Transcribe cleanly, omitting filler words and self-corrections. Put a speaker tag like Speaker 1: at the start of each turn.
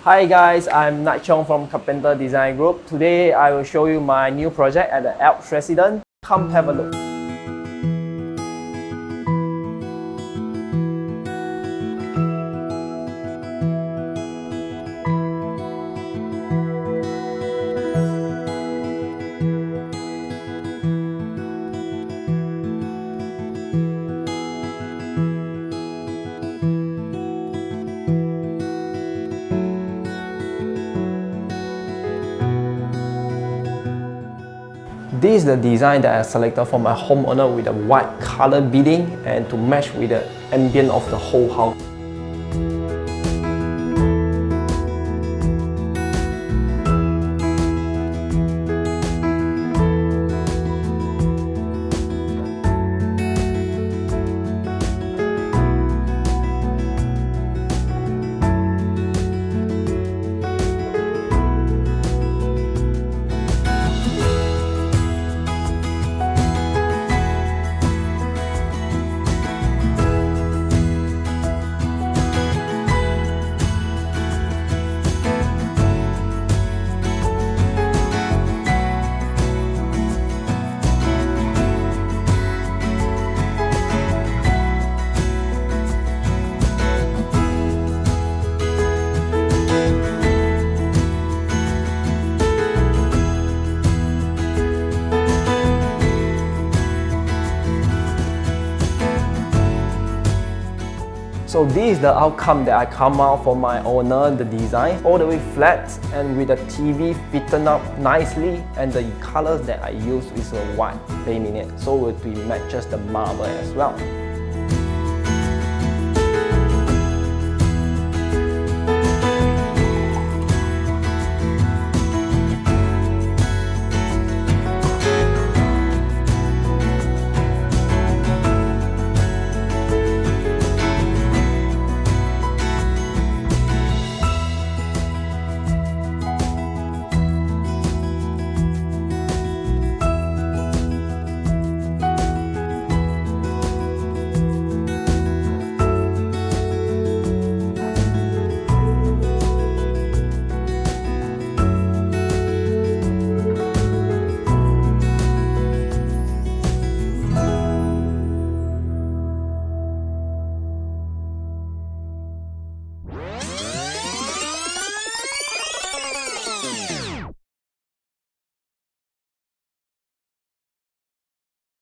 Speaker 1: Hi guys, I'm Nat Chong from Carpenter Design Group. Today I will show you my new project at the Alps Residence. Come have a look. This is the design that I selected for my homeowner with the white color beading and to match with the ambient of the whole house. So this is the outcome that I come out for my owner, the design, all the way flat and with the TV fitted up nicely, and the colors that I use is a white laminate, so it matches the marble as well.